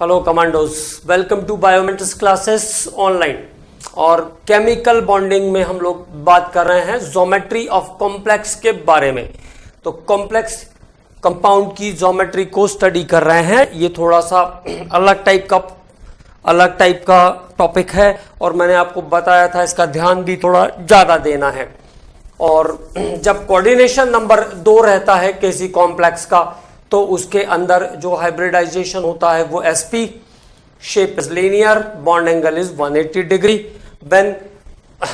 Hello commandos, welcome to biometrics classes online. और chemical bonding में हम लोग बात कर रहे हैं ज्योमेट्री ऑफ कॉम्प्लेक्स के बारे में। तो कॉम्प्लेक्स कंपाउंड की ज्योमेट्री को स्टडी कर रहे हैं। ये थोड़ा सा अलग टाइप का टॉपिक है और मैंने आपको बताया था इसका ध्यान भी थोड़ा ज्यादा देना है। और जब कोऑर्डिनेशन नंबर 2 रहता है किसी कॉम्प्लेक्स का तो उसके अंदर जो हाइब्रिडाइजेशन होता है वो sp, shape is linear, bond angle is 180 degree. When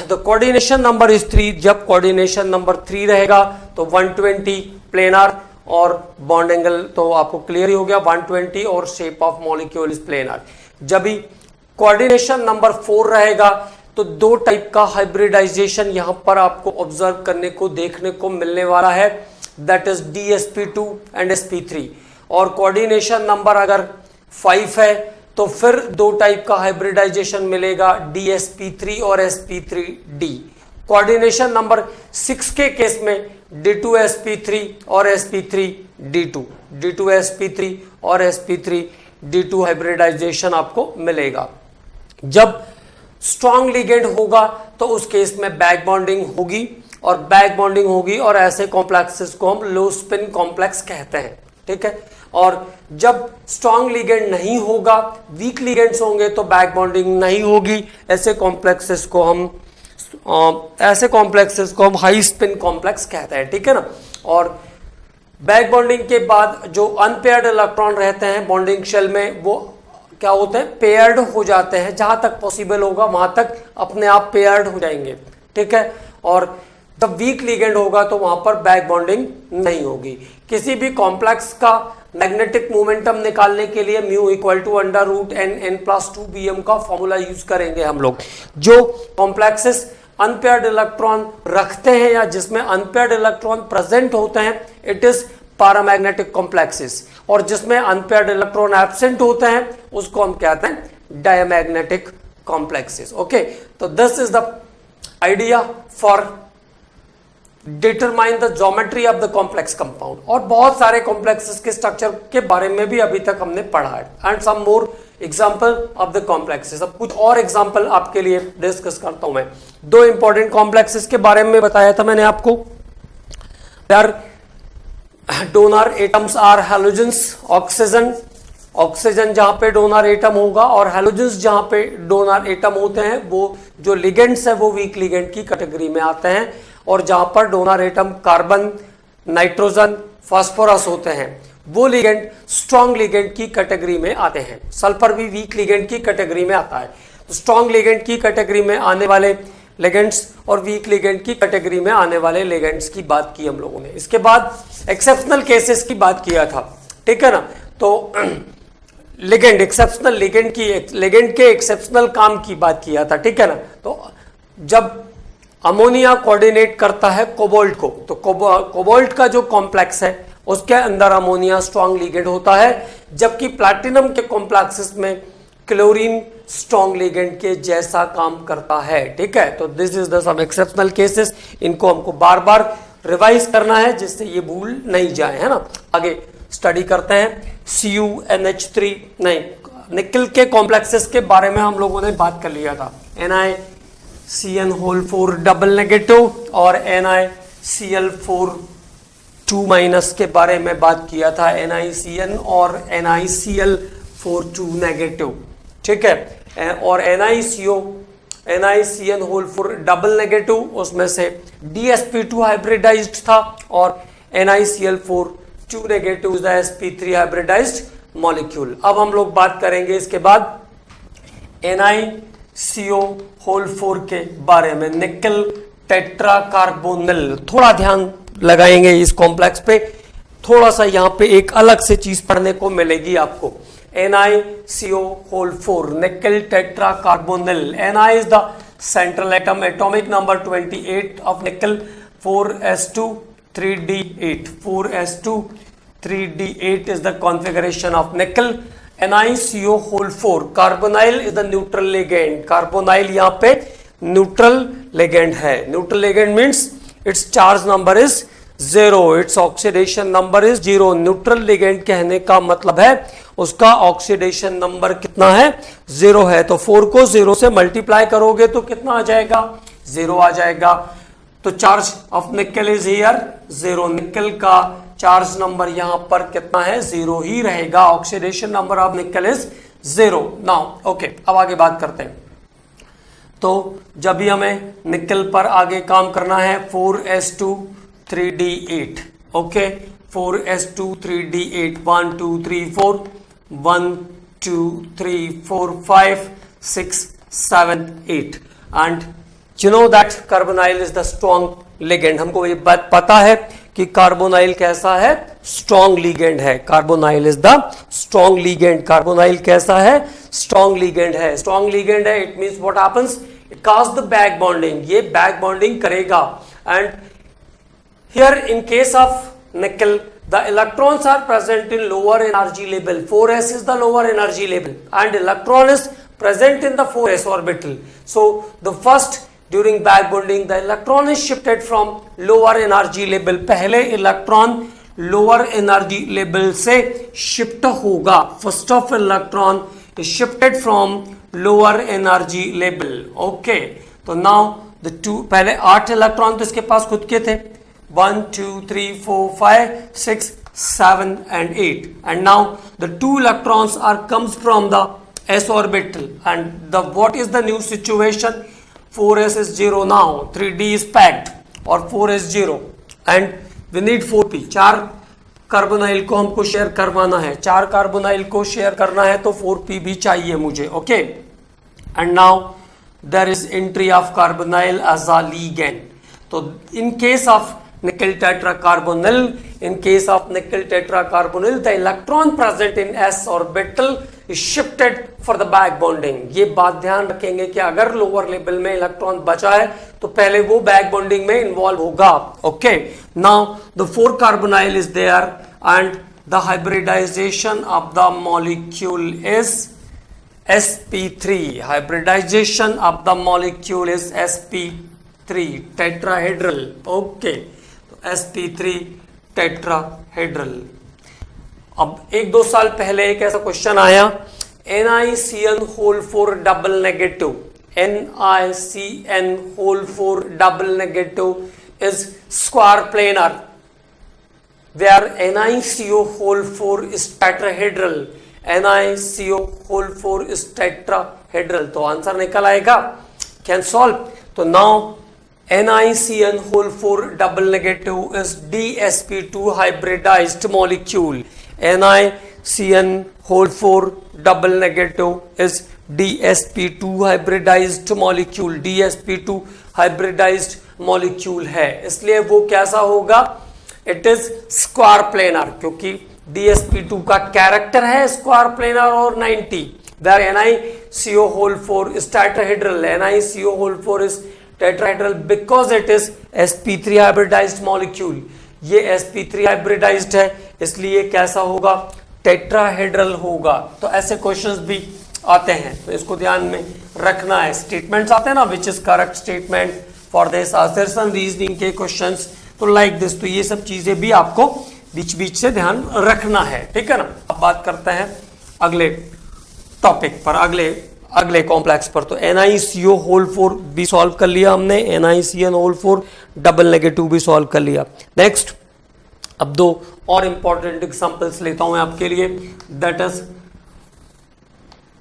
the coordination number is 3, जब कोऑर्डिनेशन नंबर 3 रहेगा तो 120 प्लेनर और बॉन्ड एंगल तो आपको क्लियर ही हो गया 120 और shape of molecule is planar. जब भी कोऑर्डिनेशन नंबर 4 रहेगा तो 2 टाइप का हाइब्रिडाइजेशन यहां पर आपको ऑब्जर्व करने को देखने को मिलने वाला है, that is DsP2 and sp3। और कोऑर्डिनेशन नंबर अगर 5 है तो फिर 2 टाइप का हाइब्रिडाइजेशन मिलेगा, DsP3 और sp3d। कोऑर्डिनेशन नंबर 6 के केस में D2sp3 और sp3d2, D2sp3 और sp3d2 हाइब्रिडाइजेशन आपको मिलेगा। जब स्ट्रॉन्ग लिगेंड होगा तो उस केस में बैक बॉन्डिंग होगी और ऐसे कॉम्प्लेक्सेस को हम लो स्पिन कॉम्प्लेक्स कहते हैं, ठीक है। और जब स्ट्रॉन्ग लिगेंड नहीं होगा, वीक लिगेंड्स होंगे तो बैक बॉन्डिंग नहीं होगी। ऐसे कॉम्प्लेक्सेस को हम हाई स्पिन कॉम्प्लेक्स कहते हैं, ठीक है ना। और बैक बॉन्डिंग के बाद जो अनपेयर्ड इलेक्ट्रॉन रहते हैं बॉन्डिंग शेल में वो क्या होते हैं, पेयर्ड हो जाते हैं। जहां तक पॉसिबल होगा वहां तक अपने आप पेयर्ड हो जाएंगे, ठीक है। और जब वीक लिगेंड होगा तो वहां पर बैक बॉन्डिंग नहीं होगी। किसी भी कॉम्प्लेक्स का मैग्नेटिक मोमेंटम निकालने के लिए म्यू इक्वल टू √n+2bm का फॉर्मूला यूज करेंगे हम लोग। जो कॉम्प्लेक्सेस अनपेयर्ड इलेक्ट्रॉन रखते हैं या जिसमें अनपेयर्ड इलेक्ट्रॉन प्रेजेंट होते हैं, इट इज पैरामैग्नेटिक कॉम्प्लेक्सेस। और जिसमें अनपेयर्ड इलेक्ट्रॉन एब्सेंट होते हैं उसको हम कहते हैं डायमैग्नेटिक कॉम्प्लेक्सेस। ओके, तो this is the idea for determine the geometry of the complex compound. और बहुत सारे कॉम्प्लेक्सेस के स्ट्रक्चर के बारे में भी अभी तक हमने पढ़ा है and some more example of the complexes. अब कुछ और एग्जांपल आपके लिए डिस्कस करता हूं मैं। 2 इंपॉर्टेंट कॉम्प्लेक्सेस के बारे में बताया था मैंने आपको। यार donor atoms are halogens, oxygen जहां पे डोनर एटम होगा और हैलोजेंस जहां पे डोनर एटम होते हैं वो जो लिगेंड्स है वो वीक लिगेंड की कैटेगरी में आते हैं। और जहां पर donor atom carbon, nitrogen, phosphorus होते हैं वो लिगेंड स्ट्रॉन्ग लिगेंड की कैटेगरी में आते हैं। सल्फर भी वीक लिगेंड की कैटेगरी में आता है। तो स्ट्रॉन्ग लिगेंड की कैटेगरी में आने वाले लिगेंड्स और वीक लिगेंड की कैटेगरी में आने वाले लिगेंड्स की बात की हम लोगों ने। इसके बाद एक्सेप्शनल केसेस की बात किया था, ठीक है ना। तो लिगेंड, एक्सेप्शनल लिगेंड के एक्सेप्शनल काम की बात किया था, ठीक है ना। तो जब अमोनिया कोऑर्डिनेट करता है कोबाल्ट को, तो कोबाल्ट का जो कॉम्प्लेक्स है उसके अंदर अमोनिया स्ट्रॉन्ग लिगेंड होता है, जबकि प्लैटिनम के कॉम्प्लेक्सेस में क्लोरीन स्ट्रॉन्ग लिगेंड के जैसा काम करता है, ठीक है। तो this is the some exceptional cases. इनको हमको बार बार रिवाइज करना है जिससे ये भूल नहीं जाए, है ना। आगे स्टडी करते हैं। CuNH3 नहीं, निकल के कॉम्प्लेक्सेस के बारे में हम लोगों ने बात कर लिया था। NiCN4 डबल नेगेटिव और NiCl4 2- के बारे में बात किया था। NiCN और NiCl4 2 नेगेटिव, ठीक है। और NiCN4 डबल नेगेटिव उसमें से DsP2 हाइब्रिडाइज्ड था और NiCl4 2 negative is the sp3 hybridised molecule. अब हम लोग बात करेंगे इसके बाद NiCO4 के बारे में, निकल टेट्राकार्बोनिल। थोड़ा ध्यान लगाएंगे इस कॉम्प्लेक्स पे, थोड़ा सा यहाँ पे एक अलग से चीज पढ़ने को मिलेगी आपको। NiCO4 निकल टेट्राकार्बोनिल। Ni is the central atom, atomic number 28 of nickel, 4s2 3d8. 4s2 3d8 is the configuration of nickel. NiCO4 carbonyl is the neutral ligand. Carbonyl यहाँ पे न्यूट्रल लिगेंड है। Neutral ligand means it's charge number is 0, its oxidation number is 0। Neutral ligand कहने का मतलब है उसका oxidation number कितना है, 0 है। तो 4 को 0 से मल्टीप्लाई करोगे तो कितना आ जाएगा, 0 आ जाएगा। तो चार्ज ऑफ निकल इज हियर 0, निकल का चार्ज नंबर यहां पर कितना है, 0 ही रहेगा। ऑक्सीडेशन नंबर ऑफ निकल इज 0। नाउ ओके, अब आगे बात करते हैं। तो जब भी हमें निकल पर आगे काम करना है, 4s2 3d8, okay, 4s2 3d8, 1 2 3 4, 1 2 3 4 5 6 7 8, and you know that carbonyl is the strong ligand। हमको ये बात पता है कि कार्बोनाइल कैसा है, स्ट्रॉन्ग लिगेंड है। Carbonyl is the strong ligand. Carbonyl कैसा है, स्ट्रॉन्ग लिगेंड है। स्ट्रॉन्ग लिगेंड है, it means what happens, it cause the back bonding, ये बैक बॉन्डिंग करेगा। And here in case of निकल the electrons are present in lower energy level, 4s is the lower energy level and electron is present in the 4s orbital। so the first during back bonding the electron is shifted from lower energy level, पहले electron lower energy level से shift होगा। First of electron is shifted from lower energy level, okay. तो now the two, पहले 8 electron तो इसके पास खुद के थे, 1 2 3 4 5 6 7 and 8, and now the 2 electrons are comes from the s orbital, and the what is the new situation, 4s is 0 now, 3d is packed और 4 is 0 and we need 4p। 4 carbonyl को हमको share करवाना है, 4 carbonyl को share करना है तो 4p भी चाहिए मुझे, okay. And now there is entry of carbonyl as a ligand. तो in case of nickel tetracarbonyl, in case of nickel tetracarbonyl the electron present in s orbital is shifted for the back bonding। ये बात ध्यान रखेंगे कि अगर lower level में electron बचा है तो पहले वो बैक बॉन्डिंग में इन्वॉल्व होगा, okay. Now the 4 carbonyl is there and the hybridization of the molecule is sp3। hybridization of the molecule is sp3 tetrahedral, okay. sp3 tetrahedral. अब 1-2 साल पहले एक ऐसा क्वेश्चन आया, NiCN whole 4 double negative, NiCN whole 4 double negative is square planar where NiCO whole 4 is tetrahedral, NiCO whole 4 is tetrahedral. तो answer निकल आएगा, can solve. तो now NiCN whole 4 double negative is DsP2 hybridized molecule। NiCN whole 4 double negative is DsP2 hybridized molecule। DsP2 hybridized molecule है, इसलिए वो कैसा होगा, it is square planar, क्योंकि DsP2 का कैरेक्टर है स्क्वायर प्लेनर और 90। where NiCO whole 4 is tetrahedral, NiCO whole 4 is tetrahedral because it is sp3 hybridized molecule। ये sp3 hybridized है इसलिए कैसा होगा, टेट्राहेड्रल होगा। तो ऐसे क्वेश्चंस भी आते हैं, तो इसको ध्यान में रखना है। स्टेटमेंट्स आते हैं ना, which is correct statement for this, assertion reasoning के क्वेश्चंस, तो लाइक दिस। तो ये सब चीजें भी आपको बीच बीच से ध्यान रखना है, ठीक है ना। अब बात करते हैं अगले टॉपिक पर, अगले कॉम्प्लेक्स पर। तो NiCO होल 4 भी सॉल्व कर लिया हमने, NiCN होल 4 डबल नेगेटिव भी सॉल्व कर लिया। नेक्स्ट अब 2 और इंपॉर्टेंट एग्जांपल्स लेता हूं आपके लिए, दैट इज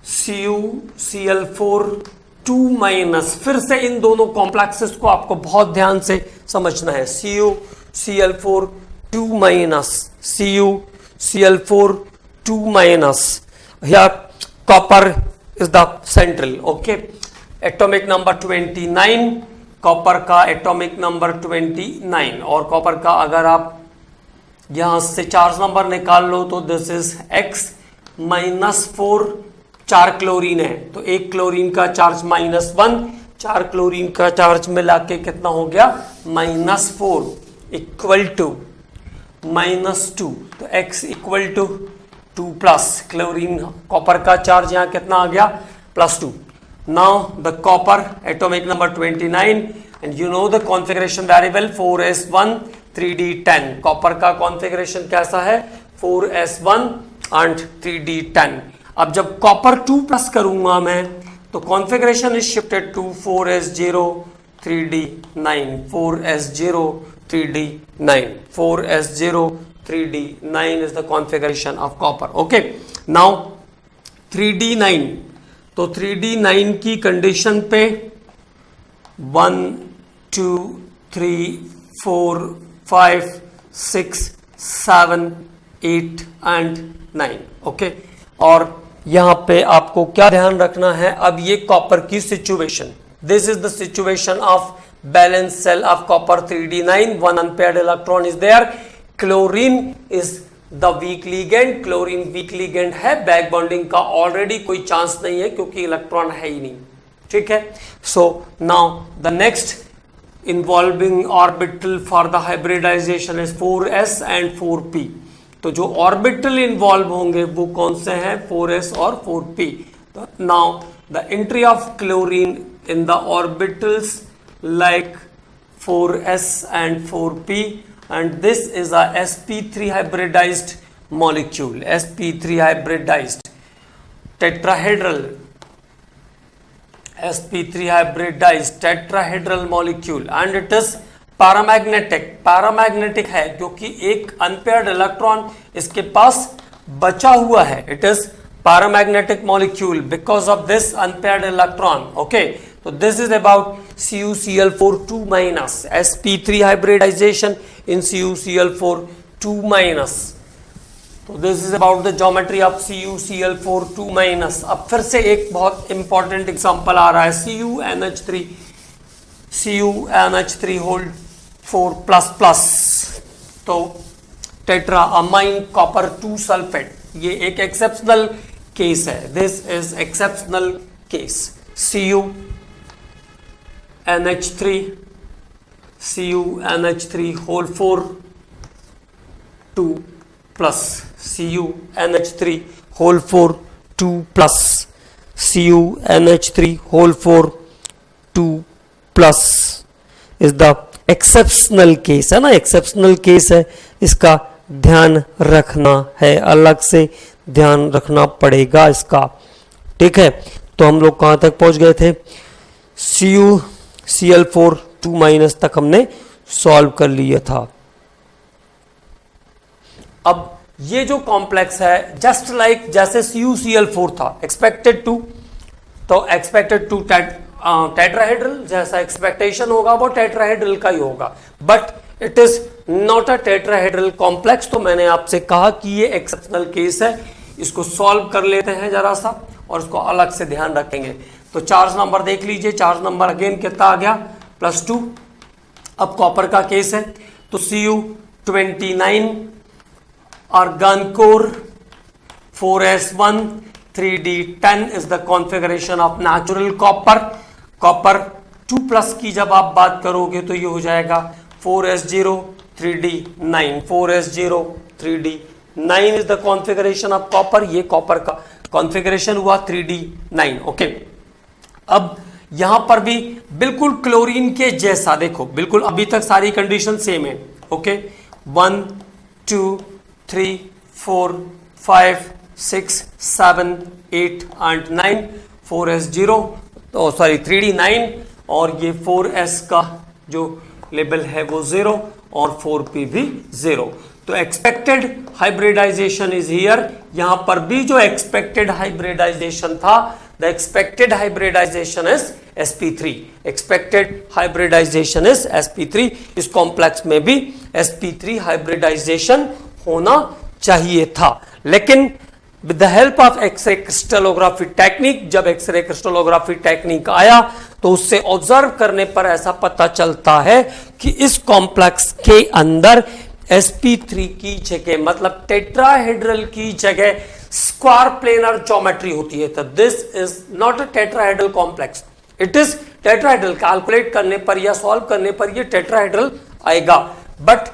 CuCl4 2-। फिर से इन दोनों कॉम्प्लेक्सेस को आपको बहुत ध्यान से समझना है। CuCl4 2-, CuCl4 2-। here copper is the central, okay। Atomic number 29, copper का एटॉमिक नंबर 29, और कॉपर का अगर आप यहां से चार्ज नंबर निकाल लो तो दिस इज X-4, 4 क्लोरीन है तो 1 क्लोरीन का चार्ज -1, 4 क्लोरीन का चार्ज मिला के कितना हो गया, -4 इक्वल टू -2, तो X equal to 2+। Chlorine copper का चार्ज यहाँ कितना आ गया, +2। Now the copper atomic number 29 and you know the configuration variable 4s1 3d10। Copper का कॉन्फ़िगरेशन कैसा है 4s1 एंड 3d10। अब जब कॉपर 2 प्लस करूंगा मैं तो configuration is shifted to 4s0 3d9, 4s0 3d9, 4s0 3d9 is the configuration of copper. Okay, now 3d9, तो 3d9 की कंडीशन पे 1 2 3 4 5 6 7 8 एंड 9। ओके, और यहां पे आपको क्या ध्यान रखना है, अब ये कॉपर की situation, this is the situation of valence shell of copper 3d9, 1 unpaired electron is there, chlorine is the weak ligand, chlorine weak ligand है, बैक बॉन्डिंग का ऑलरेडी कोई चांस नहीं है क्योंकि इलेक्ट्रॉन है ही नहीं। ठीक है, so now the next involving orbital for the hybridisation is 4s and 4p। तो जो ऑर्बिटल इन्वॉल्व होंगे वो कौन से हैं, 4s और 4p। तो now the entry of chlorine in the orbitals like 4s and 4p, and this is a sp3 hybridized molecule, sp3 hybridized tetrahedral, sp3 hybridized tetrahedral molecule, and it is paramagnetic, paramagnetic है क्योंकि एक unpaired electron इसके पास बचा हुआ है, it is paramagnetic molecule because of this unpaired electron. Okay, so this is about CuCl4 2 minus, sp3 hybridization in CuCl4 2 minus. तो this is about the geometry of CuCl4 2 minus. अब फिर से एक बहुत इंपॉर्टेंट एग्जांपल आ रहा है, CuNH3, CuNH3 whole 4 plus plus, तो tetra amine copper 2 sulphate, ये एक एक्सेप्शनल केस है, this is exceptional case. CuNH3 whole 4 2 plus, CuNH3 whole 4 2 plus, CuNH3 whole 4 2 plus is the exceptional case, है ना, एक्सेप्शनल केस है, इसका ध्यान रखना है, अलग से ध्यान रखना पड़ेगा इसका। ठीक है, तो हम लोग कहां तक पहुंच गए थे, CuCl4 2 माइनस तक हमने सॉल्व कर लिया था। अब ये जो कॉम्प्लेक्स है जस्ट लाइक जैसे CuCl4 था, एक्सपेक्टेड टू, तो एक्सपेक्टेड टू टेट्राहेड्रल, जैसा एक्सपेक्टेशन होगा वो टेट्राहेड्रल का ही होगा, but it is not a tetrahedral complex. तो मैंने आपसे कहा कि ये एक्सेप्शनल केस है, इसको सॉल्व कर लेते हैं जरा सा और इसको अलग से ध्यान रखेंगे। तो चार्ज नंबर देख लीजिए, चार्ज नंबर अगेन कितना आ गया, +2। अब कॉपर का केस है तो Cu29 argon core 4s1 3d10 is the configuration of natural copper। Copper 2 plus की जब आप बात करोगे तो ये हो जाएगा 4s0 3d9, 4s0 3d9 is the configuration of copper। ये कॉपर का कॉन्फ़िगरेशन हुआ 3d9। ओके, अब यहां पर भी बिल्कुल क्लोरीन के जैसा, देखो बिल्कुल अभी तक सारी कंडीशन सेम है। ओके, 1 2 3 4 5 6 7 8 एंड 9, 4s0 तो सॉरी 3d9, और ये 4s का जो लेवल है वो 0 और 4p भी 0। तो एक्सपेक्टेड हाइब्रिडाइजेशन इज हियर, यहां पर भी जो एक्सपेक्टेड हाइब्रिडाइजेशन था, the expected hybridisation is sp3, expected hybridisation is sp3। इस कॉम्प्लेक्स में भी sp3 हाइब्रिडाइजेशन होना चाहिए था, लेकिन with the help of X ray crystallography technique, जब एक्सरे क्रिस्टलोग्राफी टेक्निक आया तो उससे ऑब्जर्व करने पर ऐसा पता चलता है कि इस कॉम्प्लेक्स के अंदर sp3 की जगह, मतलब टेट्राहेड्रल की जगह स्क्वायर प्लेनर ज्योमेट्री होती है। तो this is not a tetrahedral complex, it is tetrahedral. Calculate करने पर या सॉल्व करने पर ये टेट्राहेड्रल आएगा, but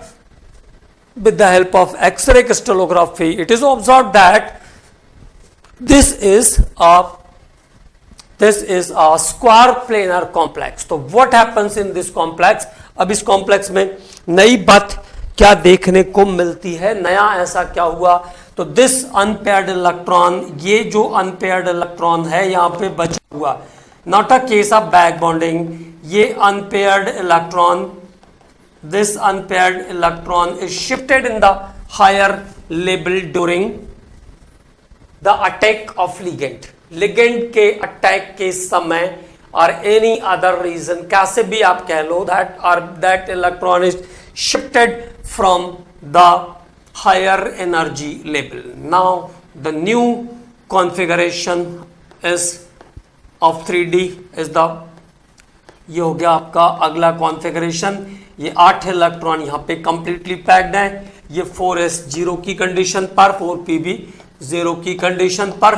with the help of X-ray crystallography it is observed that this is a square planar complex। तो what happens in this complex, अब इस complex में नई बात क्या देखने को मिलती है, नया ऐसा क्या हुआ? तो दिस अनपेयर्ड इलेक्ट्रॉन, ये जो अनपेयर्ड इलेक्ट्रॉन है यहां पे बचा हुआ, not a case of back bonding, ये unpaired electron, this unpaired electron is shifted in the higher level during the attack of ligand, ligand के अटैक के समय और एनी अदर रीजन, कैसे भी आप कह लो, that electron is shifted from the higher energy level. Now the new configuration is of 3D is the, ये हो गया आपका अगला कॉन्फ़िगरेशन, ये 8 इलेक्ट्रॉन यहाँ पे कंप्लीटली पैक्ड है, ये 4s 0 की कंडीशन पर, 4p भी 0 की कंडीशन पर,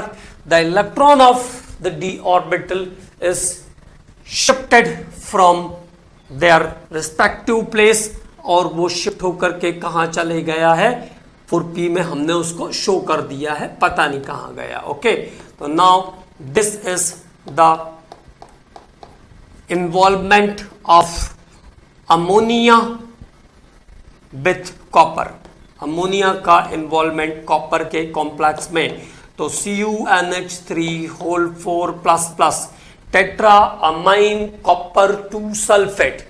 the electron of the d orbital is shifted from their respective place, और वो शिफ्ट होकर के कहां चले गया है, 4p में हमने उसको शो कर दिया है, पता नहीं कहां गया। ओके, तो now this is the involvement of ammonia with copper, ammonia का इन्वॉल्वमेंट कॉपर के कॉम्प्लेक्स में, तो CuNH3 whole 4++ tetra amine copper 2 sulphate,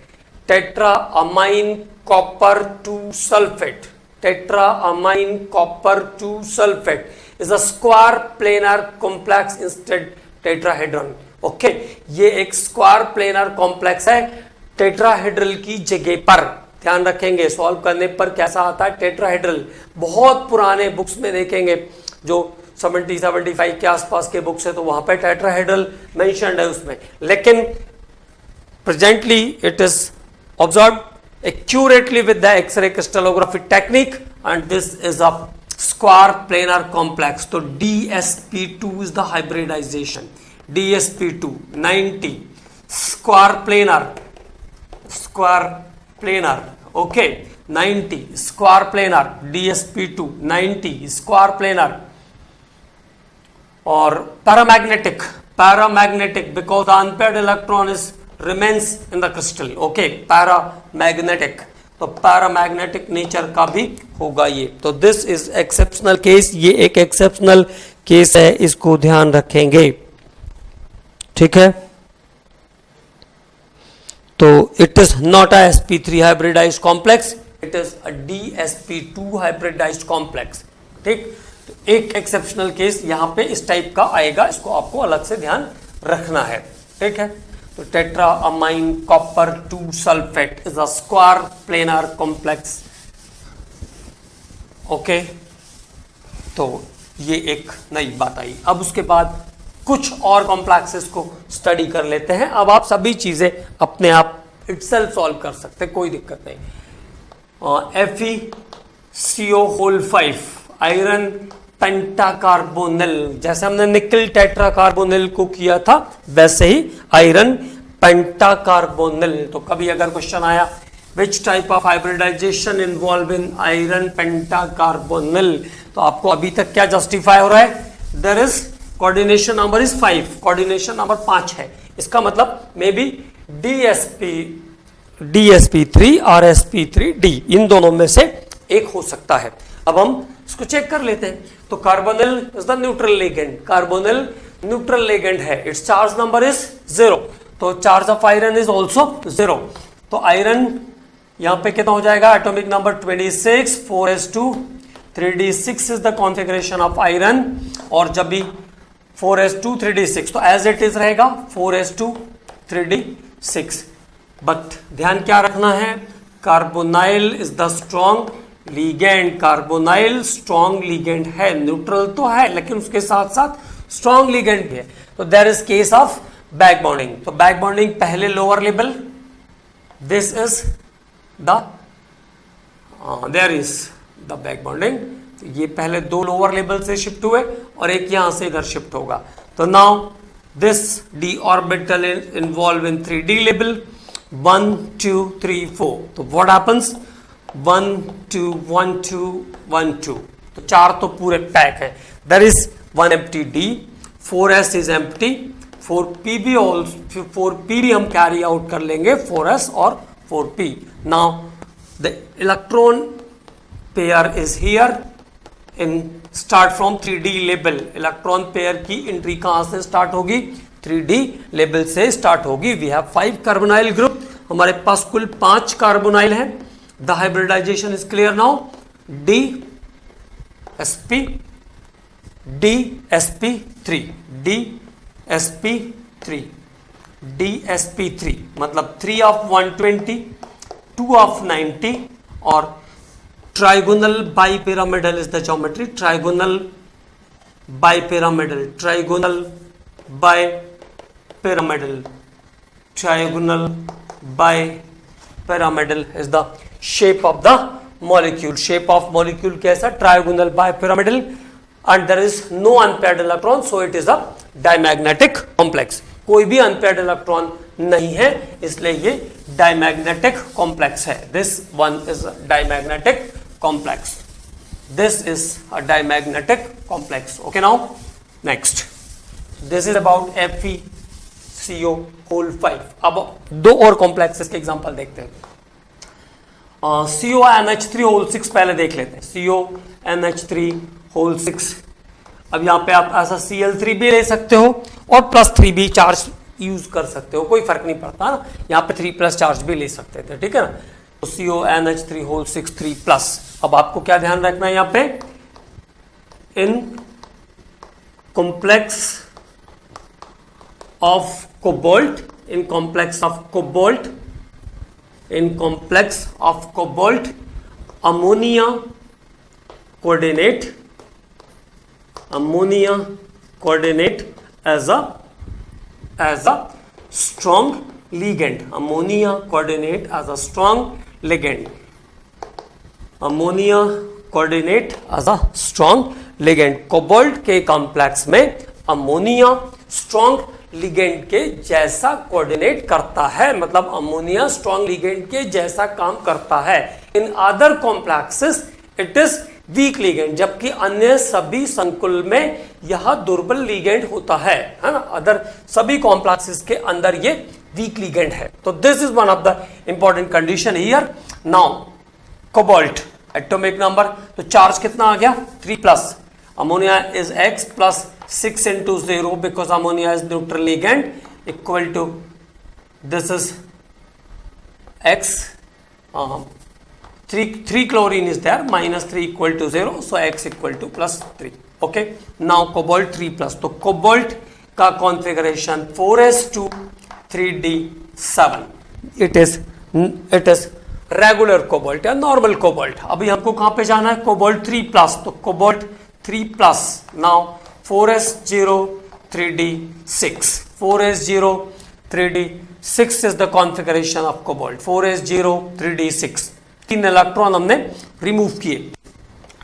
tetra amine copper 2 sulfate, tetraamine copper 2 sulfate is a square planar complex instead tetrahedron. Okay, ये एक square planar complex है tetrahedral की जगह पर, ध्यान रखेंगे सॉल्व करने पर कैसा आता है टेट्राहेड्रल, बहुत पुराने बुक्स में देखेंगे जो 70-75 के आसपास के बुक्स है, तो वहां पे टेट्राहेड्रल मेंशन्ड है उसमें, लेकिन presently it is observed accurately with the X-ray crystallography technique, and this is a square planar complex. तो DsP2 is the hybridization, DsP2 90 square planar, okay, 90 square planar, DsP2 90 square planar, और paramagnetic because the unpaired electron is remains in the crystal. okay, paramagnetic, तो paramagnetic nature का भी होगा ये, तो this is exceptional case, ये एक exceptional case है, इसको ध्यान रखेंगे, ठीक है। तो it is not a sp3 hybridised complex, it is a dsp2 hybridised complex, ठीक। तो एक एक्सेप्शनल केस यहां पे इस टाइप का आएगा, इसको आपको अलग से ध्यान रखना है, ठीक है। तो tetraammine copper 2 sulphate is a square planar complex, okay. तो ये एक नई बात आई। अब उसके बाद कुछ और कॉम्प्लेक्सेस को स्टडी कर लेते हैं। अब आप सभी चीजें अपने आप इटसेल्फ सॉल्व कर सकते हैं, कोई दिक्कत नहीं। FeCO5 आयरन पेंटाकार्बोनिल, जैसे हमने निकल टेट्राकार्बोनिल को किया था वैसे ही आयरन पेंटाकार्बोनिल। तो कभी अगर क्वेश्चन आया which type of hybridisation involve in iron pentacarbonyl, तो आपको अभी तक क्या जस्टिफाई हो रहा है, there is coordination number is 5, coordination number 5 है, इसका मतलब मे बी DsP3 और sp3d इन दोनों में से एक हो सकता है। अब हम इसको चेक कर लेते हैं। तो carbonyl is the neutral ligand, carbonyl neutral ligand है, इट्स चार्ज नंबर इज 0, तो charge of iron is also 0। तो आयरन यहां पे कितना हो जाएगा, atomic number 26, 4s2 3d6 is the configuration of iron, और जब भी 4s2 3d6 तो एज इट इज रहेगा 4s2 3d6। बट ध्यान क्या रखना है, carbonyl is the strong ligand, carbonyl strong ligand है, न्यूट्रल तो है लेकिन उसके साथ साथ स्ट्रॉन्ग लीगेंड भी है। तो there is case of back bonding, तो बैक बॉन्डिंग पहले lower level, this is the there is the back bonding, तो ये पहले 2 लोअर लेवल से शिफ्ट हुए और एक यहां से इधर शिफ्ट होगा। तो now this d orbital involve in 3d level 1 2 3 4, तो व्हाट हैपेंस 1 2 1 2 1 2, तो 4 तो पूरे पैक है, there is 1 empty d, 4s is empty, 4p भी ऑल्सो, 4p भी हम कैरी आउट कर लेंगे, 4s और 4p। Now the electron pair is here in start from 3D level. Electron pair की एंट्री कहां से स्टार्ट होगी? 3D लेवल से स्टार्ट होगी। वी हैव 5 कार्बोनाइल ग्रुप, हमारे पास कुल 5 कार्बोनाइल हैं। The hybridisation is clear now. DsP, DsP3, DsP3, DsP3 मतलब 3 of 120, 2 of 90 और trigonal bipyramidal is the geometry. Trigonal bipyramidal, trigonal bipyramidal, trigonal bipyramidal is the shape of the molecule. Shape of molecule कैसा? Trigonal bipyramidal, and there is no unpaired electron, so it is a diamagnetic complex. कोई भी unpaired electron नहीं है, इसलिए ये diamagnetic complex है. This one is diamagnetic complex. This is a diamagnetic complex. Okay, now next, this is about FeCO whole 5. अब दो और कॉम्प्लेक्सेस के एग्जांपल देखते हैं. CONH3 होल 6 पहले देख लेते हैं. CONH3 whole 6. अब यहाँ पे आप ऐसा Cl3 भी ले सकते हो और +3 भी चार्ज यूज कर सकते हो, कोई फर्क नहीं पड़ता ना. यहाँ पे 3+ चार्ज भी ले सकते थे, ठीक है ना. तो CONH3 होल 6 3+. अब आपको क्या ध्यान रखना है यहाँ पे? In complex of cobalt, in complex of cobalt, in complex of cobalt, ammonia coordinate, ammonia coordinate as a strong ligand. Ammonia coordinate as a strong ligand. Ammonia coordinate as a strong ligand. Cobalt के complex में ammonia strong ligand के जैसा coordinate करता है, मतलब ammonia strong ligand के जैसा काम करता है. In other complexes it is weak ligand, जबकि अन्य सभी संकुल में यह दुर्बल लिगेंड होता है ना. अदर सभी कॉम्प्लेक्सेस के अंदर ये वीक लिगेंड है. तो this is one of the important condition here. Now cobalt atomic number, तो चार्ज कितना आ गया? 3+. Ammonia is X plus 6 into 0 because ammonia is neutral ligand, equal to this is X. 3 chlorine is there, -3 equal to 0, so X equal to +3. Okay, now cobalt 3+. तो cobalt का configuration 4s2 3d7. It is regular cobalt या normal cobalt. अभी हमको कहां पे जाना है? Cobalt 3+. तो cobalt 3+. Now 4s0 3d6. 4s0 3d6 is the configuration of cobalt. 4s0 3d6. 3 electron हमने रिमूव किए.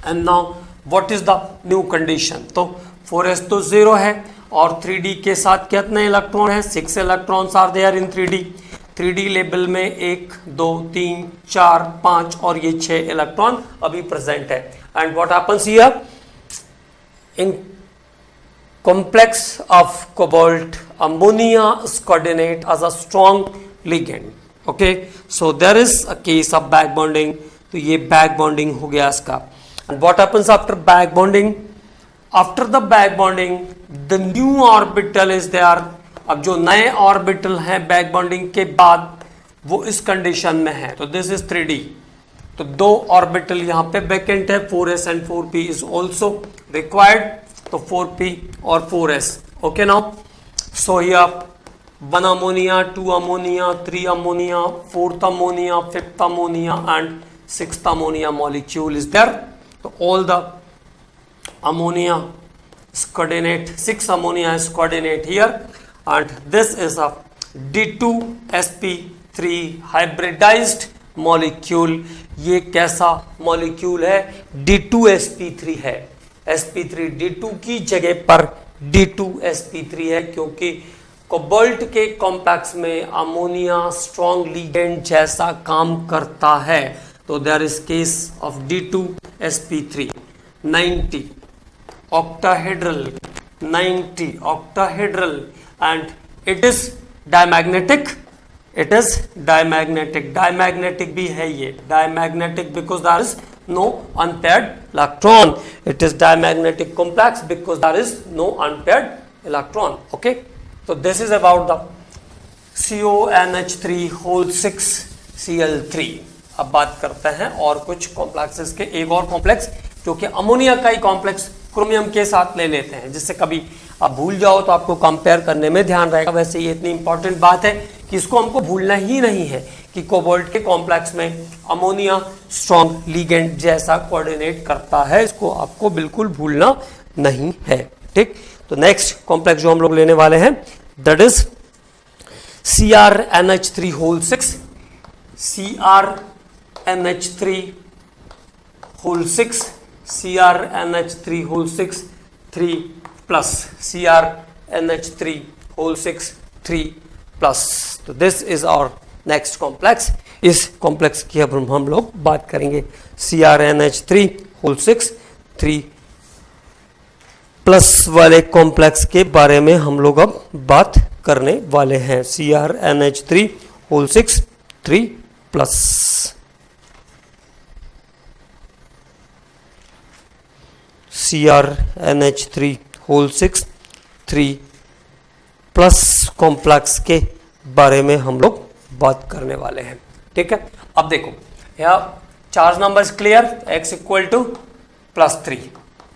And now what is the new condition? तो 4s तो 0 है और 3d के साथ कितने इलेक्ट्रॉन है? 6 electrons are there in 3d. 3d level में 1 2 3 4 5 और ये 6 इलेक्ट्रॉन अभी प्रेजेंट है. And what happens here? In complex of cobalt, ammonia is coordinate as a strong ligand. Okay, so there is a case of back bonding. तो ये back bonding हो गया इसका. And what happens after back bonding? After the back bonding, the new orbital is there. अब जो नए orbital हैं back bonding के बाद वो इस कंडीशन में है. तो this is 3D. तो 2 ऑर्बिटल यहाँ पे वैकेंट है. 4s and 4p is also required. तो 4p और 4s. Okay, now so here 1 ammonia, 2 ammonia, 3 ammonia, 4th ammonia, 5th ammonia and 6th ammonia molecule is there. तो all the ammonia is coordinate, 6 ammonia is coordinate here, and this is a D2sp3 hybridized molecule. ये कैसा molecule है? D2sp3 है. sp3 D2 की जगह पर D2sp3 है, क्योंकि कोबाल्ट के कॉम्प्लेक्स में अमोनिया स्ट्रॉन्ग लिगेंड जैसा काम करता है. तो there is case of D2sp3. 90 octahedral, 90 octahedral, and it is diamagnetic it is diamagnetic, diamagnetic भी है ये, diamagnetic because there is no unpaired electron, it is diamagnetic complex because there is no unpaired electron. Okay, तो this is about the CONH3 whole 6 Cl3। अब बात करते हैं और कुछ कॉम्प्लेक्सेस के, एक और कॉम्प्लेक्स जो कि अमोनिया का ही कॉम्प्लेक्स क्रोमियम के साथ ले लेते हैं, जिससे कभी आप भूल जाओ तो आपको कंपेयर करने में ध्यान रहेगा। वैसे ये इतनी इंपॉर्टेंट बात है कि इसको हमको भूलना ही नहीं है कि कोबाल्ट के कॉम्प्लेक्स में अमोनिया स्ट्रॉन्ग लिगेंड जैसा कोऑर्डिनेट करता है, इसको आपको बिल्कुल भूलना नहीं है। ठीक, तो नेक्स्ट कॉम्प्लेक्स जो हम लोग लेने वाले हैं that is CrNH3 whole 6, CrNH3 whole 6, CrNH3 whole 6 3 plus, CrNH3 whole 6 3 plus. तो this is our next complex. इस कॉम्प्लेक्स की अब हम लोग बात करेंगे। CrNH3 होल 6 3 प्लस वाले कॉम्प्लेक्स के बारे में हम लोग अब बात करने वाले हैं। CrNH3 whole 6 3 plus. CrNH3 whole 6 3 plus complex के बारे में हम लोग बात करने वाले हैं। ठीक है, अब देखो यहाँ charge number is clear, x equal to +3।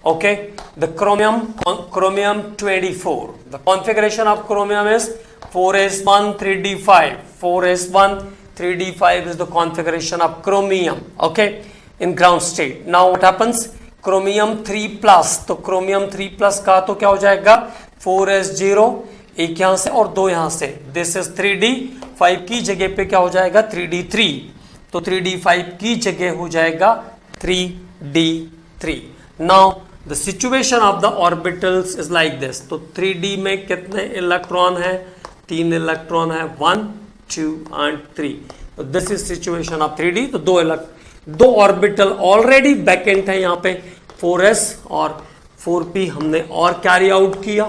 okay, the chromium 24, the configuration of chromium is 4s1 3d5, 4s1 3d5 is the configuration of chromium, okay, in ground state. Now what happens, chromium 3 plus, तो chromium 3 plus का तो क्या हो जाएगा 4s0, एक यहाँ से और दो यहाँ से, this is 3d5 की जगह पे क्या हो जाएगा 3d3, तो 3d5 की जगह हो जाएगा 3d3। Now the situation of the orbitals is like this, तो 3D में कितने इलेक्ट्रॉन है, 3 इलेक्ट्रॉन है, 1 2 and 3। तो this is situation of 3D। तो दो ऑर्बिटल ऑलरेडी वैकेंट है यहाँ पे, 4s और 4p हमने और कैरी आउट किया,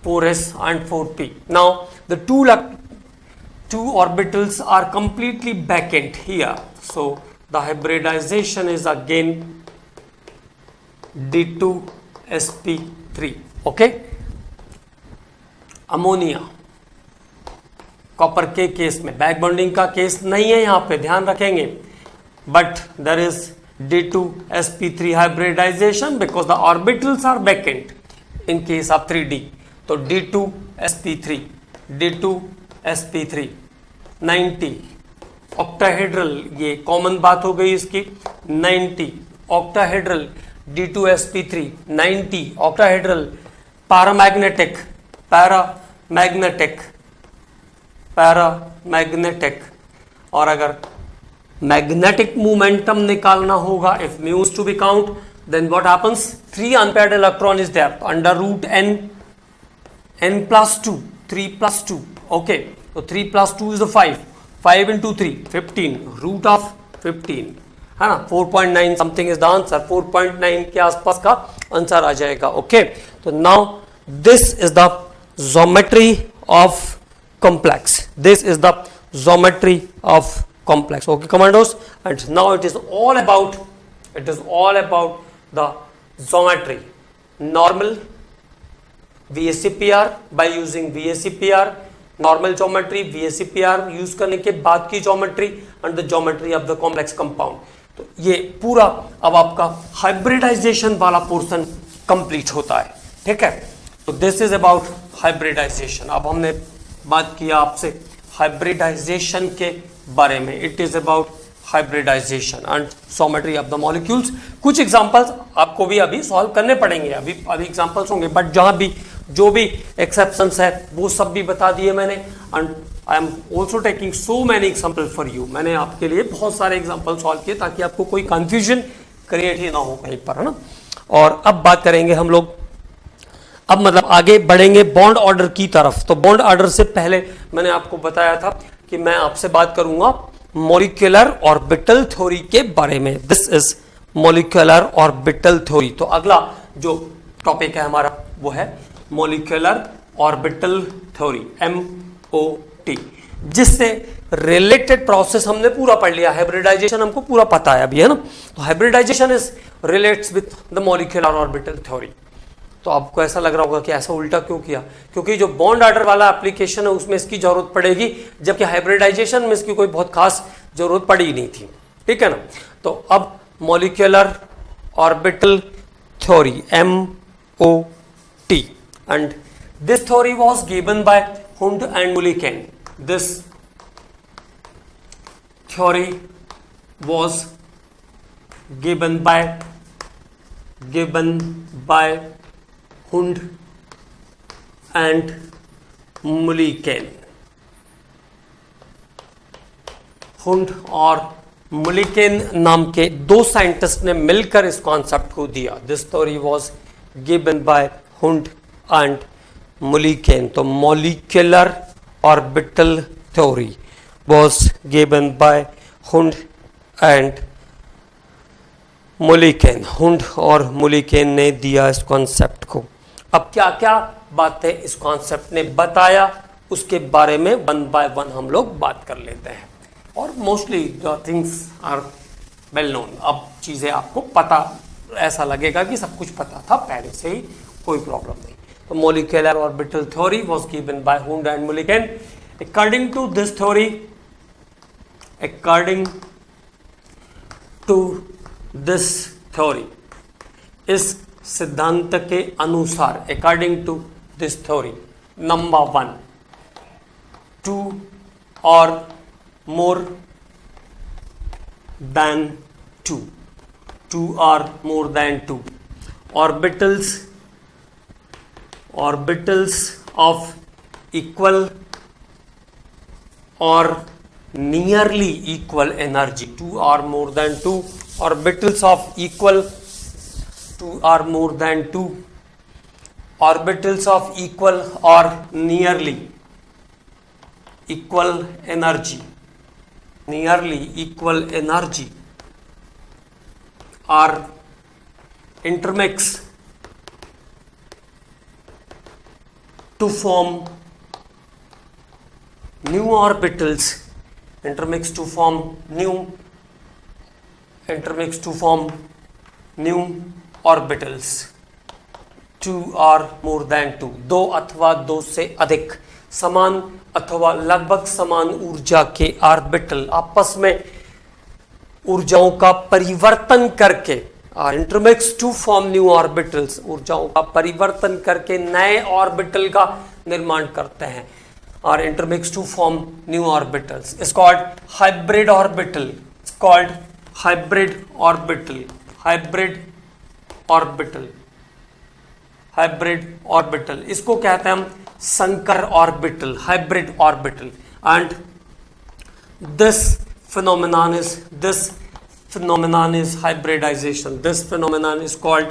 4s and 4p। Now the two orbitals are completely vacant here, so the hybridization is again D2sp3। Okay, ammonia copper के केस में बैक बॉन्डिंग का केस नहीं है यहाँ पे, ध्यान रखेंगे, but there is D2sp3 hybridization because the orbitals are vacant in case of 3D। तो D2sp3 90 ऑक्टाहेड्रल, ये कॉमन बात हो गई इसकी, 90 ऑक्टाहेड्रल D2sp3 90 ऑक्टाहेड्रल, पैरामैग्नेटिक। और अगर मैग्नेटिक मोमेंटम निकालना होगा, if mu is to be count, then what happens, 3 unpaired electron is there, under root n plus 2, 3 plus 2। Okay, तो 3 plus 2 is 5, 5 into 3 15, root of 15 है ना, 4.9 समथिंग इज द आंसर, 4.9 के आसपास का आंसर आ जाएगा। Okay, तो now this is the geometry of complex, this is the geometry of complex. Okay commandos, and now it is all about the geometry, normal VSEPR, by using VSEPR, normal geometry, VSEPR use करने के बाद की geometry and the geometry of the complex compound. तो ये पूरा अब आपका hybridisation वाला पोर्शन कंप्लीट होता है। ठीक है, तो दिस इज अबाउट हाइब्रिडाइजेशन। अब हमने बात किया आपसे हाइब्रिडाइजेशन के बारे में, it is about hybridization and geometry of the molecules. कुछ एग्जांपल्स आपको भी अभी सॉल्व करने पड़ेंगे, अभी एग्जांपल्स होंगे, बट जहां भी जो भी एक्सेप्शंस है वो सब भी बता दिए मैंने, and I am also taking so many example for you. मैंने आपके लिए बहुत सारे एग्जाम्पल सॉल्व किए ताकि आपको कोई कंफ्यूजन क्रिएट ही ना हो कहीं पर, है ना। और अब बात करेंगे हम लोग, अब मतलब आगे बढ़ेंगे बॉन्ड ऑर्डर की तरफ। तो बॉन्ड ऑर्डर से पहले मैंने आपको बताया था कि मैं आपसे बात करूंगा मॉलिक्यूलर ऑर्बिटल थ्योरी के बारे में। This is molecular orbital theory. तो अगला जो टॉपिक है हमारा वो है मॉलिक्यूलर ऑर्बिटल थ्योरी, MOT, जिससे रिलेटेड प्रोसेस हमने पूरा पढ़ लिया, हाइब्रिडाइजेशन हमको पूरा पता है अभी, है ना। तो hybridisation is relates with the molecular orbital theory. तो आपको ऐसा लग रहा होगा कि ऐसा उल्टा क्यों किया, क्योंकि जो बॉन्ड ऑर्डर वाला एप्लीकेशन है उसमें इसकी जरूरत पड़ेगी, जबकि हाइब्रिडाइजेशन में इसकी कोई बहुत खास जरूरत पड़ी ही नहीं थी, ठीक है ना। तो अब molecular orbital theory, MOT, and this theory was given by Hund and Mulliken. This theory was given by Hund and Mulliken. Hund और मुलिकेन नाम के दो साइंटिस्ट ने मिलकर इस कॉन्सेप्ट को दिया। This theory was given by Hund and Mulliken. तो molecular orbital theory was given by Hund and Mulliken. Hund और मुलिकेन ने दिया इस कॉन्सेप्ट को। अब क्या क्या बातें इस कॉन्सेप्ट ने बताया उसके बारे में वन बाय वन हम लोग बात कर लेते हैं, और mostly the things are well known. अब चीज़ें आपको पता, ऐसा लगेगा कि सब कुछ पता था पहले से ही, कोई प्रॉब्लम नहीं। तो molecular orbital theory was given by Hund and Mulliken. According to this theory, according to this theory, इस सिद्धांत के अनुसार, according to this theory, number 1, 2 और more than 2 or more than 2 orbitals of equal or nearly equal energy, 2 or more than 2 orbitals of equal, 2 or more than 2 orbitals of equal or nearly equal energy, nearly equal energy are intermix to form new orbitals, intermix to form new orbitals, 2 or more than 2, 2 अथवा 2 से अधिक समान अथवा लगभग समान ऊर्जा के orbital आपस में ऊर्जाओं का परिवर्तन करके, intermix to form new orbitals, ऊर्जाओं का परिवर्तन करके नए ऑर्बिटल का निर्माण करते हैं, और intermix to form new orbitals is called hybrid orbital, called hybrid orbital, hybrid orbital, hybrid orbital. इसको कहते हैं हम संकर orbital, hybrid orbital. And this phenomenon is hybridization, this phenomenon is called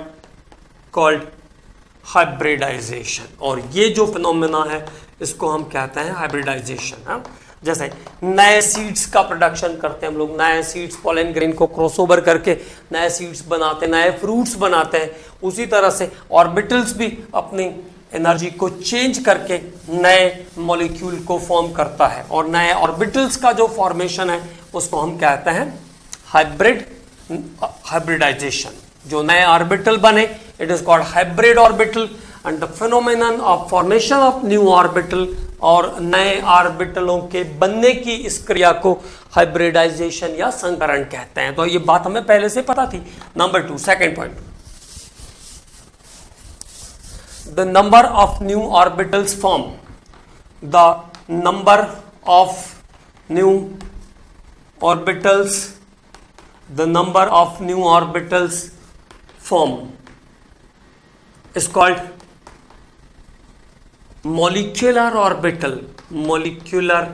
hybridization। और ये जो फिनोमेना है इसको हम कहते हैं हाइब्रिडाइजेशन। हाँ, जैसे नए सीड्स का प्रोडक्शन करते हैं हम लोग, नए सीड्स पॉलन ग्रेन को क्रॉसओवर करके नए सीड्स बनाते हैं, नए फ्रूट्स बनाते हैं, उसी तरह से ऑर्बिटल्स भी अपनी एनर्जी को चेंज करके नए मॉलिक्यूल को फॉर्म करता है, और नए ऑर्बिटल्स का जो फॉर्मेशन है उसको हम कहते हैं हाइब्रिडाइजेशन। जो नए ऑर्बिटल बने it is called hybrid orbital, and the phenomenon of formation of new orbital, और नए ऑर्बिटलों के बनने की इस क्रिया को हाइब्रिडाइजेशन या संकरण कहते हैं। तो ये बात हमें पहले से पता थी। Number 2, second point, the number of new orbitals form, the number of new orbitals, the number of new orbitals form is called molecular orbital, molecular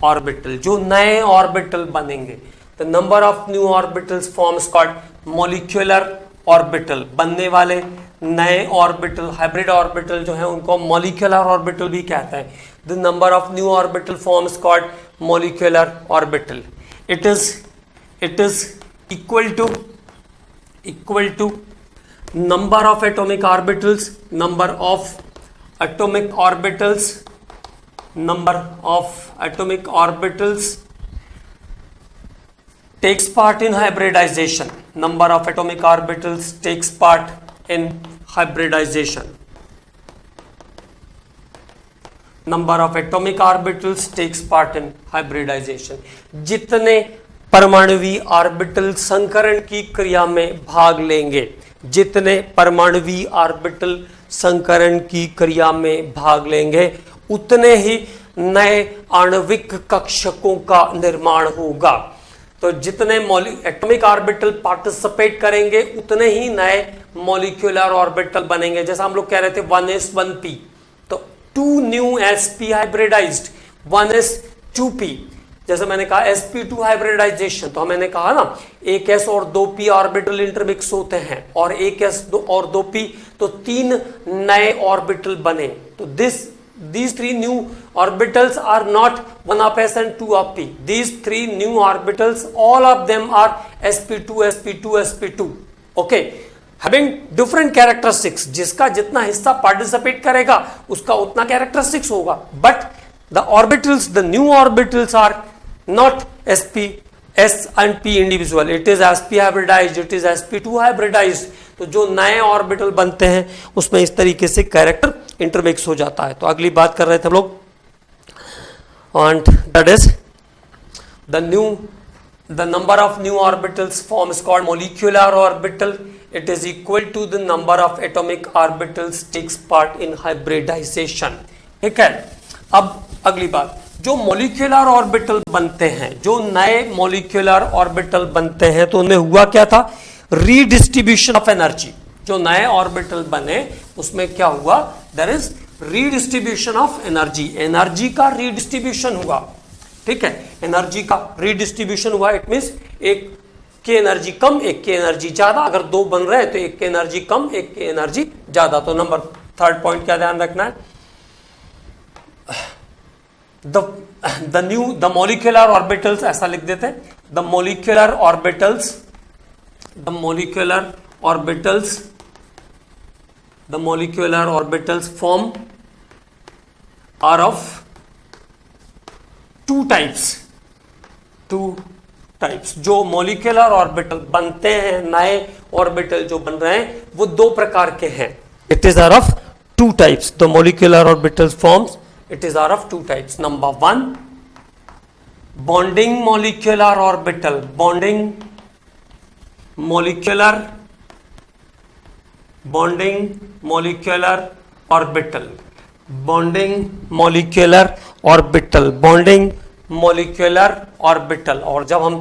orbital। जो नए ऑर्बिटल बनेंगे, the number of new orbitals form is called molecular orbital। बनने वाले नए orbital, hybrid orbital जो है उनको molecular orbital भी कहते हैं। The number of new orbital forms called molecular orbital. It is equal to number of atomic orbitals, number of atomic orbitals number of atomic orbitals takes part in hybridization. Number of atomic orbitals takes part in hybridization. Number of atomic orbitals takes part in hybridization. जितने परमाणुवीय orbital संकरण की क्रिया में भाग लेंगे, जितने परमाणुवीय orbital संकरण की क्रिया में भाग लेंगे, उतने ही नए आणविक कक्षकों का निर्माण होगा। तो जितने एटॉमिक ऑर्बिटल पार्टिसिपेट करेंगे उतने ही नए मॉलिक्यूलर ऑर्बिटल बनेंगे। जैसा हम लोग कह रहे थे 1s1p, तो 2 न्यू sp हाइब्रिडाइज्ड, 1s2p। जैसे मैंने कहा sp2 हाइब्रिडाइजेशन, तो मैंने कहा ना एक s और 2p ऑर्बिटल इंटरमिक्स होते हैं, और एक s और 2p, तो 3 नए ऑर्बिटल बने। तो these 3 new orbitals are not 1 of s and 2 of p. These 3 new orbitals, all of them are sp2 sp2 sp2, okay, having different characteristics. जिसका जितना हिस्सा पार्टिसिपेट करेगा उसका उतना कैरेक्टरिस्टिक्स होगा, but the orbitals, the new orbitals are not sp s and p individual, it is sp hybridized, it is sp2 hybridized। तो जो नए ऑर्बिटल बनते हैं उसमें इस तरीके से कैरेक्टर इंटरमिक्स हो जाता है। तो अगली बात कर रहे थे हम लोग, and that is the number of new orbitals forms called molecular orbital. It is equal to the number of atomic orbitals takes part in hybridization। ठीक है, अब अगली बात, जो मॉलिक्यूलर ऑर्बिटल बनते हैं, जो नए मॉलिक्यूलर ऑर्बिटल बनते हैं, तो उनमें हुआ क्या था, रीडिस्ट्रीब्यूशन ऑफ एनर्जी। जो नए ऑर्बिटल बने उसमें क्या हुआ, there is redistribution of energy, energy का रीडिस्ट्रीब्यूशन हुआ। ठीक है, एनर्जी का रीडिस्ट्रीब्यूशन हुआ, इट मींस एक की एनर्जी कम, एक की एनर्जी ज्यादा। अगर 2 बन रहे हैं तो एक की एनर्जी कम, एक की एनर्जी ज्यादा। तो नंबर 3rd पॉइंट क्या ध्यान रखना है, द मॉलिक्यूलर ऑर्बिटल्स, ऐसा लिख देते हैं, the molecular orbitals form are of two types। जो मॉलिक्यूलर ऑर्बिटल बनते हैं, नए ऑर्बिटल जो बन रहे हैं, वो 2 प्रकार के हैं। It is are of 2 types। The molecular orbital forms, it is are of 2 types। Number 1, bonding molecular orbital, bonding molecular orbital, bonding molecular orbital। और जब हम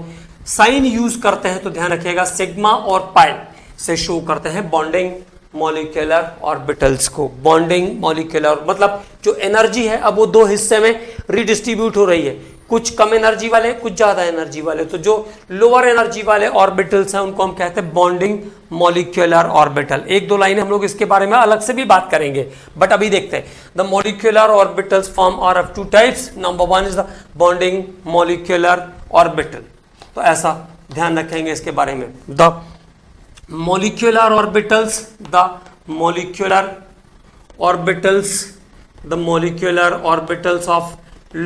साइन यूज करते हैं तो ध्यान रखिएगा, सिग्मा और पाई से शो करते हैं बॉन्डिंग मॉलिक्यूलर ऑर्बिटल्स को। बॉन्डिंग मॉलिक्यूलर मतलब जो एनर्जी है अब वो 2 हिस्से में रिडिस्ट्रीब्यूट हो रही है, कुछ कम एनर्जी वाले, कुछ ज्यादा एनर्जी वाले। तो जो लोअर एनर्जी वाले ऑर्बिटल्स हैं उनको हम कहते हैं बॉन्डिंग मॉलिक्यूलर ऑर्बिटल। 1-2 लाइन हम लोग इसके बारे में अलग से भी बात करेंगे, बट अभी देखते हैं। The molecular orbitals form are of 2 types। Number 1 is the bonding molecular orbital. तो ऐसा ध्यान रखेंगे इसके बारे में। The molecular orbitals of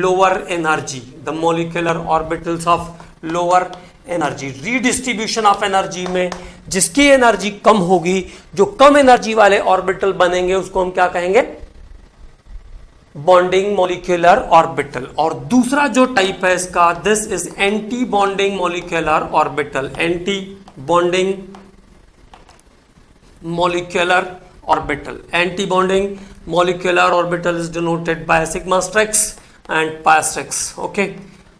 lower energy, the molecular orbitals of lower energy, redistribution of energy में जिसकी एनर्जी कम होगी, जो कम एनर्जी वाले ऑर्बिटल बनेंगे उसको हम क्या कहेंगे, बॉन्डिंग मॉलिक्यूलर ऑर्बिटल। और दूसरा जो टाइप है इसका, this is anti bonding molecular orbital. Anti bonding molecular orbital, anti-bonding molecular orbital is denoted by sigma strix and pi strix। okay,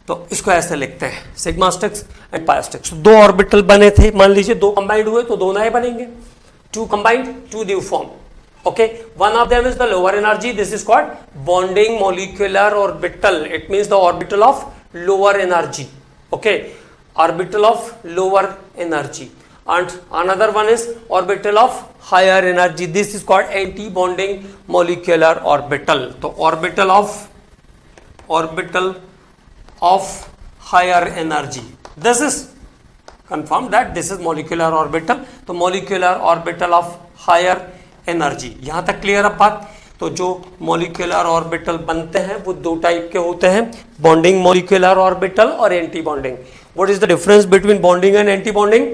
तो इसको ऐसे लिखते हैं, sigma strix and pi strix। 2 orbital बने थे, मान लीजिए 2 कंबाइंड हुए तो 2 नए बनेंगे, 2 combined 2 new form। okay, one of them is the lower energy, this is called bonding molecular orbital, it means the orbital of lower energy। okay, orbital of lower energy। and another one is orbital of higher energy, this is called anti bonding molecular orbital। तो orbital of higher energy, this is confirmed that this is molecular orbital। तो molecular orbital of higher energy, यहां तक clear अब बात। तो जो molecular orbital बनते हैं वो दो टाइप के होते हैं, बॉन्डिंग मॉलिक्यूलर ऑर्बिटल और anti bonding. What is the difference between bonding and anti bonding?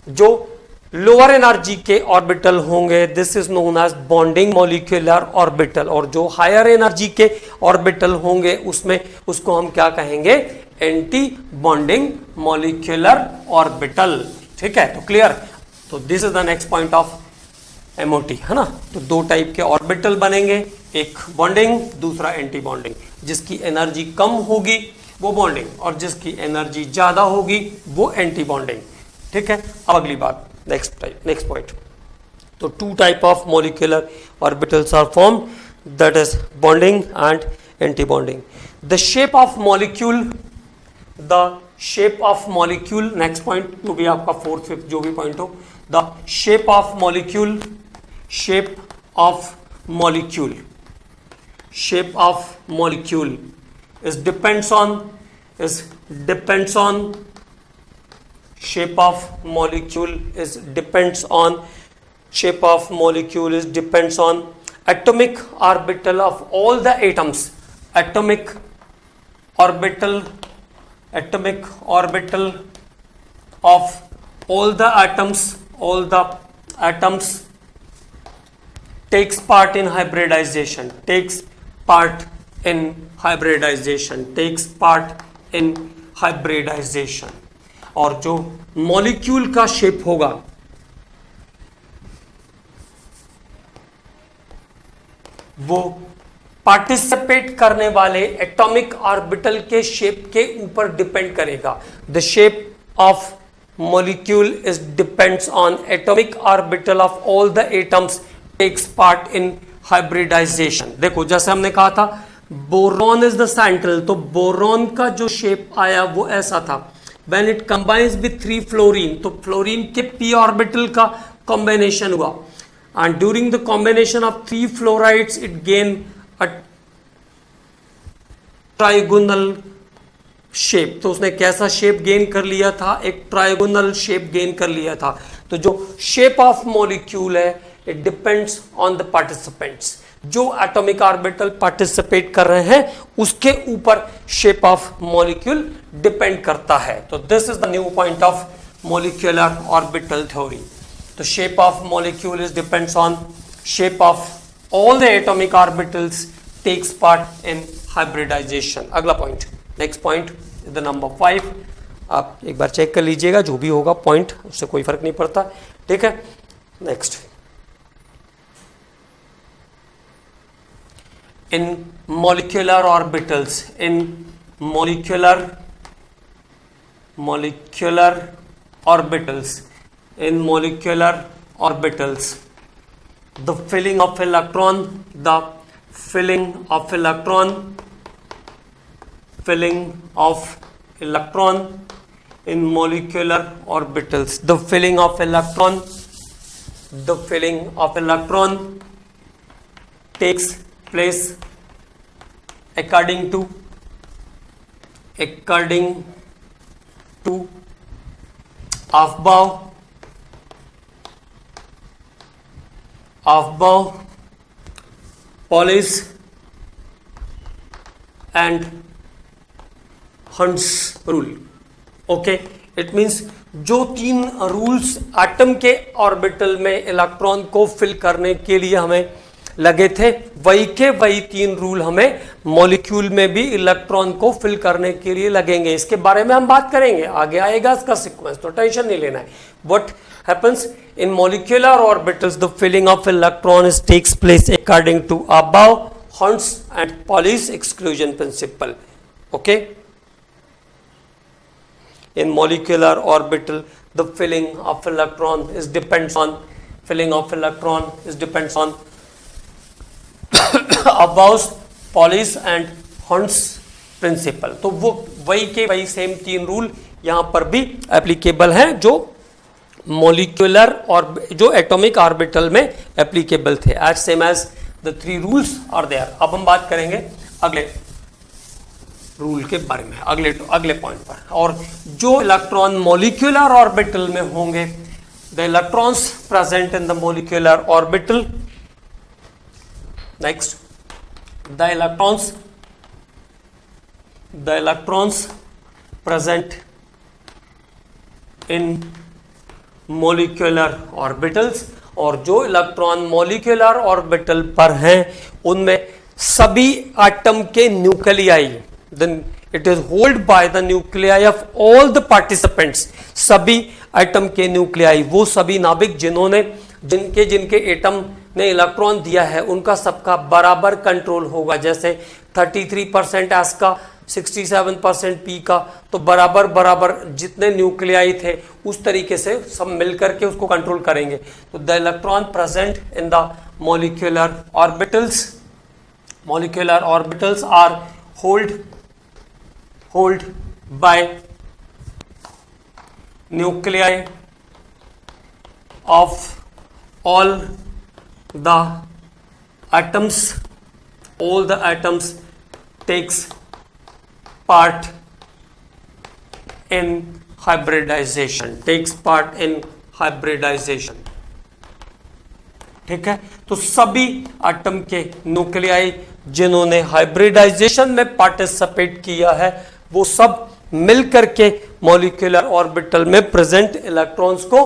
जो लोअर एनर्जी के ऑर्बिटल होंगे this is known as bonding molecular orbital, और जो हायर एनर्जी के ऑर्बिटल होंगे उसमें उसको हम क्या कहेंगे? Anti bonding molecular orbital. ठीक है, तो क्लियर? तो this is the next point of MOT, है ना। तो दो टाइप के ऑर्बिटल बनेंगे, एक बॉन्डिंग, दूसरा एंटी बॉन्डिंग। जिसकी एनर्जी कम होगी वो बॉन्डिंग, और जिसकी एनर्जी ज्यादा होगी वो एंटी बॉन्डिंग। ठीक है, अब अगली बात, नेक्स्ट पॉइंट। तो two type of molecular orbitals are form, that is bonding and anti bonding. The shape of molecule, the shape of molecule, next point जो भी आपका फोर्थ फिफ्थ जो भी पॉइंट हो, the shape of molecule, shape of molecule is depends on shape of molecule is depends on atomic orbital of all the atoms, atomic orbital of all the atoms takes part in hybridization, और जो molecule का shape होगा वो participate करने वाले atomic orbital के shape के ऊपर डिपेंड करेगा। The shape of molecule is depends on atomic orbital of all the atoms takes part in hybridization. देखो जैसे हमने कहा था बोरॉन इज द सेंट्रल, तो बोरॉन का जो शेप आया वो ऐसा था। When it combines with 3 fluorine, तो फ्लोरीन के p ऑर्बिटल का कॉम्बिनेशन हुआ, and during the combination of 3 fluorides it gain a trigonal shape. तो उसने कैसा शेप गेन कर लिया था? एक ट्राइगोनल शेप गेन कर लिया था। तो जो शेप ऑफ मॉलिक्यूल है it depends on the participants, जो एटॉमिक ऑर्बिटल पार्टिसिपेट कर रहे हैं उसके ऊपर शेप ऑफ मॉलिक्यूल डिपेंड करता है। तो this is the new point of molecular orbital theory. तो shape of molecule is depends on shape of all the atomic orbitals takes part in hybridization. अगला point, next point the number 5। आप एक बार check कर लीजिएगा, जो भी होगा point उससे कोई फर्क नहीं पड़ता। ठीक है, next, in molecular orbitals, in molecular orbitals, in molecular orbitals, the filling of electron in molecular orbitals, the filling of electron takes place according to Aufbau Pauli's and Hund's rule। Okay, it means जो 3 rules atom के orbital में electron को fill करने के लिए हमें लगे थे, वही के वही 3 रूल हमें मॉलिक्यूल में भी इलेक्ट्रॉन को फिल करने के लिए लगेंगे। इसके बारे में हम बात करेंगे, आगे आएगा इसका सीक्वेंस, तो टेंशन नहीं लेना है। What happens in molecular orbitals, the filling of electrons takes place according to above Hund's and Pauli's exclusion principle। Okay, in molecular orbital the filling of electron is depends on Abba's, Pauli's and Hund's principle। तो वो वही के वही same 3 rule यहां पर भी applicable हैं जो मॉलिक्यूलर और जो एटॉमिक ऑर्बिटल में एप्लीकेबल थे, as same as the 3 rules are there. अब हम बात करेंगे अगले रूल के बारे में, अगले पॉइंट पर। और जो इलेक्ट्रॉन मॉलिक्यूलर ऑर्बिटल में होंगे, the electrons present in the molecular orbital next, the electrons present in molecular orbitals, और जो इलेक्ट्रॉन मोलिकुलर ऑर्बिटल पर हैं उनमें सभी एटम के nuclei, then it is hold by the nuclei of all the participants, सभी एटम के nuclei, वो सभी नाभिक जिनके एटम ने इलेक्ट्रॉन दिया है उनका सबका बराबर कंट्रोल होगा। जैसे 33% एस का, 67% पी का, तो बराबर बराबर जितने न्यूक्लियाई थे उस तरीके से सब मिलकर के उसको कंट्रोल करेंगे। तो the electron present in the molecular orbitals are hold by nuclei of all the atoms takes part in hybridization, ठीक है। तो सभी एटम के न्यूक्लियाई जिन्होंने हाइब्रिडाइजेशन में पार्टिसिपेट किया है वो सब मिलकर के मॉलिक्यूलर ऑर्बिटल में प्रेजेंट इलेक्ट्रॉन्स को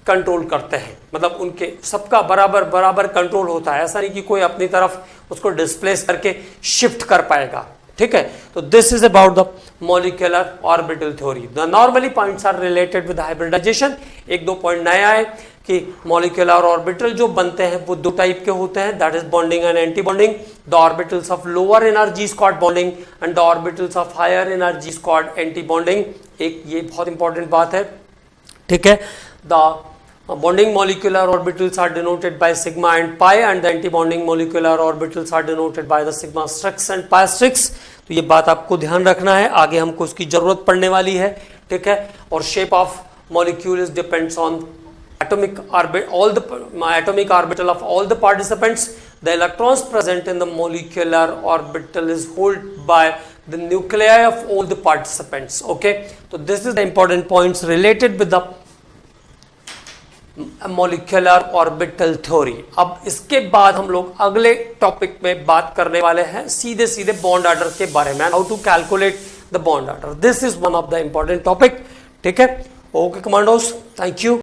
कंट्रोल करते हैं, मतलब उनके सबका बराबर बराबर कंट्रोल होता है। ऐसा नहीं कि कोई अपनी तरफ उसको डिस्प्लेस करके शिफ्ट कर पाएगा, ठीक है। तो this is about the molecular orbital theory. The normally points are related with hybridization. एक दो पॉइंट नया है कि मॉलिक्यूलर ऑर्बिटल जो बनते हैं वो दो टाइप के होते हैं, that is bonding and anti bonding. The orbitals of lower energy is called bonding and the orbitals of higher energy is called anti bonding. एक ये बहुत इंपॉर्टेंट बात है, ठीक है। द bonding molecular orbitals are denoted by sigma and pi, and the anti-bonding molecular orbitals are denoted by the sigma strix and pi strix। तो ये बात आपको ध्यान रखना है, आगे हमको इसकी जरूरत पड़ने वाली है, ठीक है। और shape of molecules depends on atomic orbital of all the participants. The electrons present in the molecular orbital is held by the nuclei of all the participants, okay। तो this is the important points related with the molecular orbital theory. अब इसके बाद हम लोग अगले topic में बात करने वाले हैं सीधे सीधे बॉन्ड ऑर्डर के बारे में, how to calculate the bond order. This is one of the important topic, ठीक है। Okay commandos, thank you.